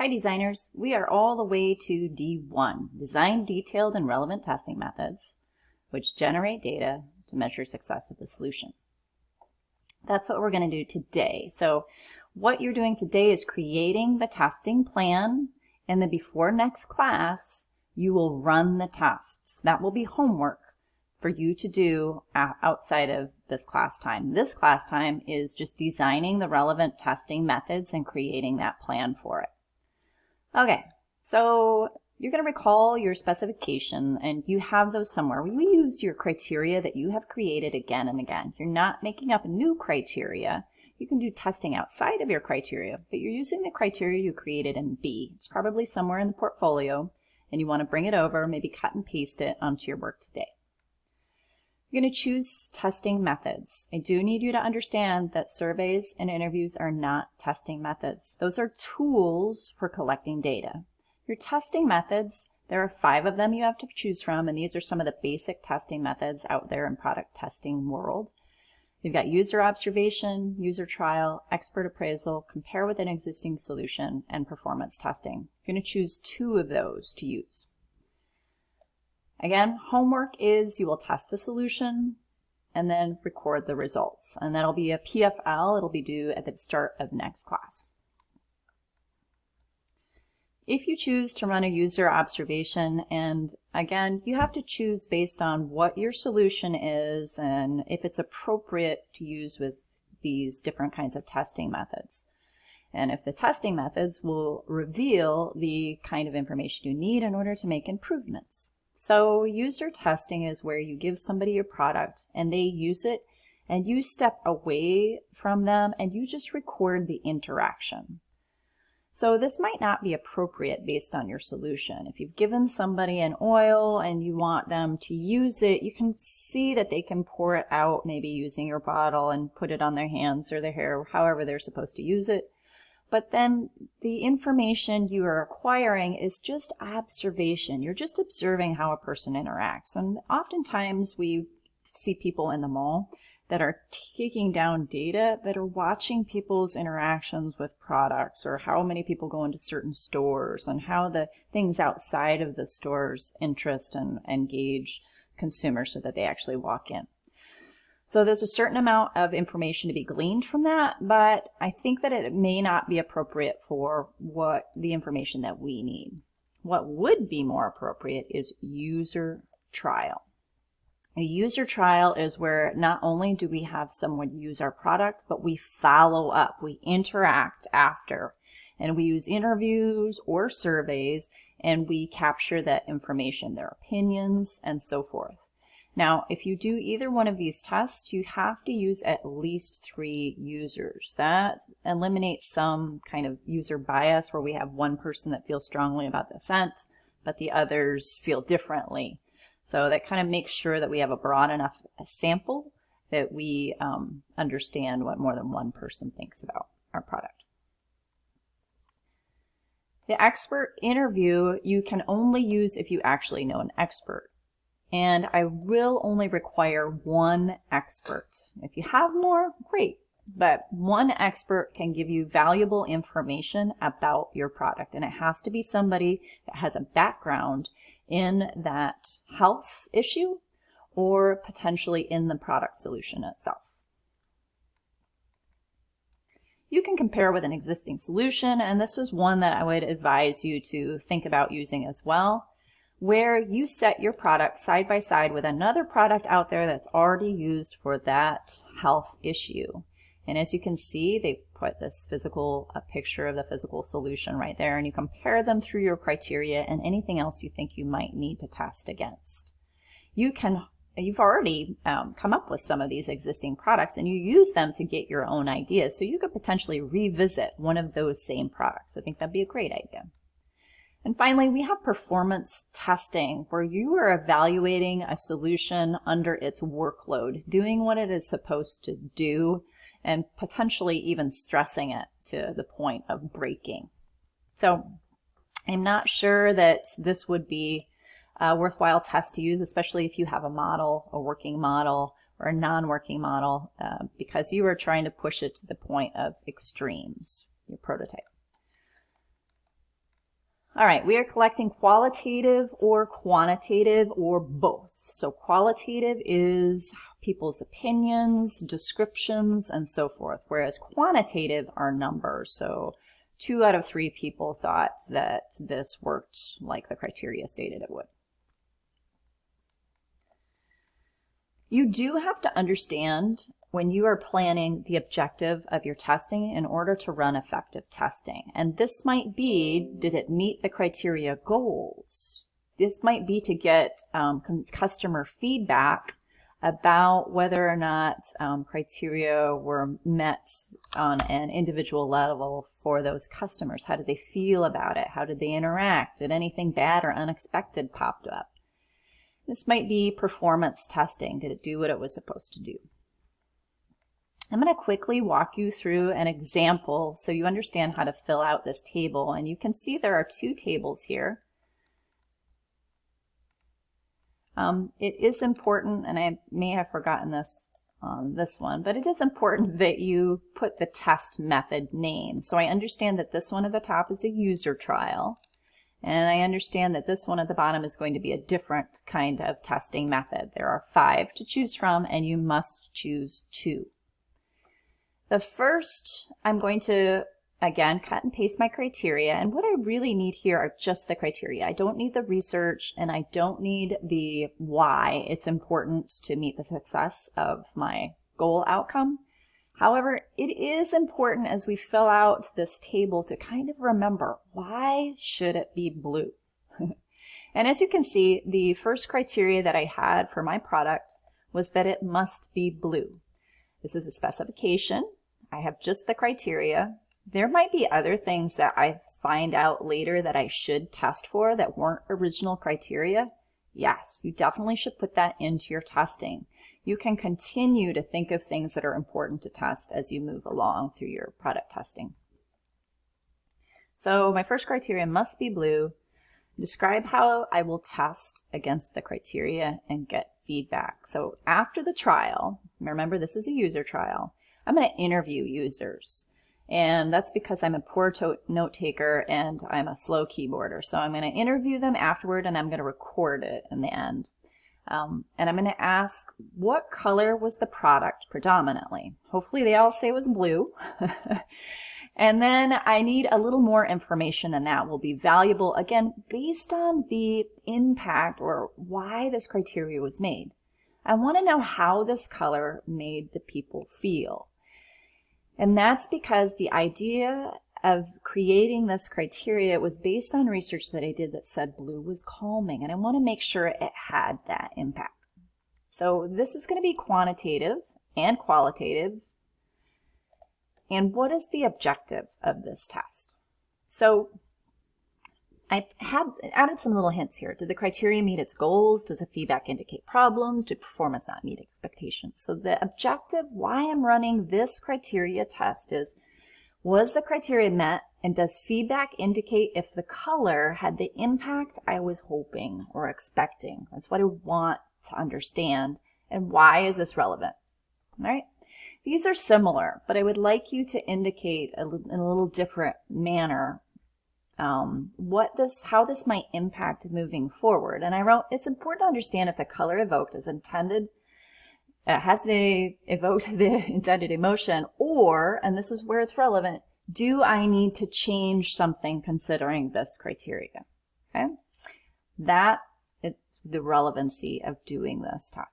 Hi designers, we are all the way to D1, design detailed and relevant testing methods, which generate data to measure success of the solution. That's what we're going to do today. So what you're doing today is creating the testing plan, and then before next class, you will run the tests. That will be homework for you to do outside of this class time. This class time is just designing the relevant testing methods and creating that plan for it. Okay, so you're going to recall your specification, and you have those somewhere. We used your criteria that you have created again and again. You're not making up new criteria. You can do testing outside of your criteria, but you're using the criteria you created in B. It's probably somewhere in the portfolio, and you want to bring it over, maybe cut and paste it onto your work today. You're going to choose testing methods. I do need you to understand that surveys and interviews are not testing methods. Those are tools for collecting data. Your testing methods, there are 5 of them you have to choose from, and these are some of the basic testing methods out there in product testing world. You've got user observation, user trial, expert appraisal, compare with an existing solution, and performance testing. You're going to choose 2 of those to use. Again, homework is you will test the solution and then record the results. And that'll be a PFL. It'll be due at the start of next class. If you choose to run a user observation, and again, you have to choose based on what your solution is and if it's appropriate to use with these different kinds of testing methods. And if the testing methods will reveal the kind of information you need in order to make improvements. So user testing is where you give somebody your product and they use it, and you step away from them and you just record the interaction. So this might not be appropriate based on your solution. If you've given somebody an oil and you want them to use it, you can see that they can pour it out maybe using your bottle and put it on their hands or their hair, however they're supposed to use it. But then the information you are acquiring is just observation. You're just observing how a person interacts. And oftentimes we see people in the mall that are taking down data that are watching people's interactions with products, or how many people go into certain stores and how the things outside of the stores interest and engage consumers so that they actually walk in. So there's a certain amount of information to be gleaned from that, but I think that it may not be appropriate for what the information that we need. What would be more appropriate is user trial. A user trial is where not only do we have someone use our product, but we follow up, we interact after, and we use interviews or surveys, and we capture that information, their opinions, and so forth. Now, if you do either one of these tests, you have to use at least 3 users. That eliminates some kind of user bias where we have one person that feels strongly about the scent, but the others feel differently. So that kind of makes sure that we have a broad enough sample that we understand what more than one person thinks about our product. The expert interview you can only use if you actually know an expert. And I will only require 1 expert. If you have more, great. But 1 expert can give you valuable information about your product. And it has to be somebody that has a background in that health issue or potentially in the product solution itself. You can compare with an existing solution, and this was one that I would advise you to think about using as well, where you set your product side by side with another product out there that's already used for that health issue. And as you can see, they put this a picture of the physical solution right there, and you compare them through your criteria and anything else you think you might need to test against. You've already come up with some of these existing products, and you use them to get your own ideas. So you could potentially revisit one of those same products. I think that'd be a great idea. And finally, we have performance testing, where you are evaluating a solution under its workload, doing what it is supposed to do, and potentially even stressing it to the point of breaking. So I'm not sure that this would be a worthwhile test to use, especially if you have a model, a working model, or a non-working model, because you are trying to push it to the point of extremes, your prototype. All right, we are collecting qualitative or quantitative or both. So qualitative is people's opinions, descriptions, and so forth, whereas quantitative are numbers. So 2 out of 3 people thought that this worked like the criteria stated it would. You do have to understand when you are planning the objective of your testing in order to run effective testing. And this might be, did it meet the criteria goals? This might be to get customer feedback about whether or not criteria were met on an individual level for those customers. How did they feel about it? How did they interact? Did anything bad or unexpected pop up? This might be performance testing. Did it do what it was supposed to do? I'm going to quickly walk you through an example so you understand how to fill out this table. And you can see there are 2 tables here. It is important, and I may have forgotten this on this one, but it is important that you put the test method name. So I understand that this one at the top is a user trial. And I understand that this one at the bottom is going to be a different kind of testing method. There are 5 to choose from, and you must choose 2. The first, I'm going to, again, cut and paste my criteria. And what I really need here are just the criteria. I don't need the research, and I don't need the why it's important to meet the success of my goal outcome. However, it is important as we fill out this table to kind of remember, why should it be blue? And as you can see, the first criteria that I had for my product was that it must be blue. This is a specification. I have just the criteria. There might be other things that I find out later that I should test for that weren't original criteria. Yes, you definitely should put that into your testing. You can continue to think of things that are important to test as you move along through your product testing. So my first criteria must be blue. Describe how I will test against the criteria and get feedback. So after the trial, remember this is a user trial, I'm going to interview users. And that's because I'm a poor note taker and I'm a slow keyboarder. So I'm going to interview them afterward and I'm going to record it in the end. And I'm going to ask, what color was the product predominantly? Hopefully they all say it was blue. And then I need a little more information than that will be valuable, again, based on the impact or why this criteria was made. I want to know how this color made the people feel. And that's because the idea of creating this criteria was based on research that I did that said blue was calming, and I want to make sure it had that impact. So this is going to be quantitative and qualitative. And what is the objective of this test? So I added some little hints here. Did the criteria meet its goals? Does the feedback indicate problems? Did performance not meet expectations? So the objective, why I'm running this criteria test is, was the criteria met, and does feedback indicate if the color had the impact I was hoping or expecting? That's what I want to understand. And why is this relevant? All right. These are similar, but I would like you to indicate in a little different manner how this might impact moving forward. And I wrote, it's important to understand if the color evoked is intended, has the evoked the intended emotion, or, and this is where it's relevant, do I need to change something considering this criteria? Okay, that is the relevancy of doing this test.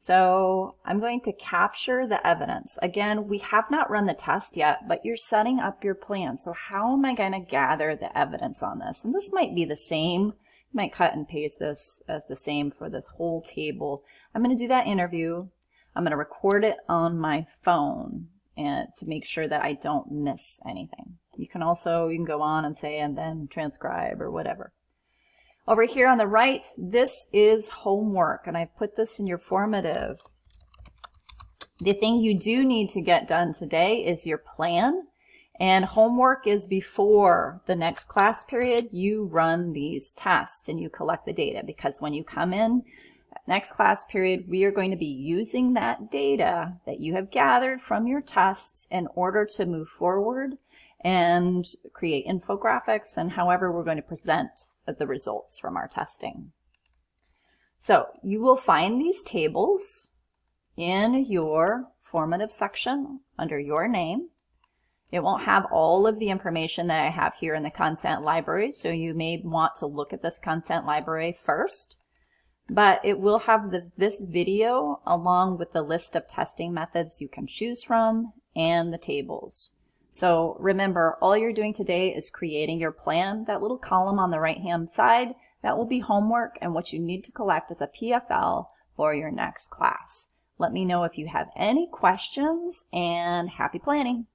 So I'm going to capture the evidence. Again, we have not run the test yet, but you're setting up your plan. So how am I going to gather the evidence on this? And this might be the same. You might cut and paste this as the same for this whole table. I'm going to do that interview. I'm going to record it on my phone and to make sure that I don't miss anything. You can go on and say, and then transcribe or whatever. Over here on the right, this is homework, and I've put this in your formative. The thing you do need to get done today is your plan, and homework is before the next class period. You run these tests and you collect the data, because when you come in next class period, we are going to be using that data that you have gathered from your tests in order to move forward and create infographics, and however we're going to present the results from our testing. So you will find these tables in your formative section under your name. It won't have all of the information that I have here in the content library, so you may want to look at this content library first. But it will have this video along with the list of testing methods you can choose from and the tables. So remember, all you're doing today is creating your plan. That little column on the right-hand side, that will be homework and what you need to collect as a PFL for your next class. Let me know if you have any questions, and happy planning!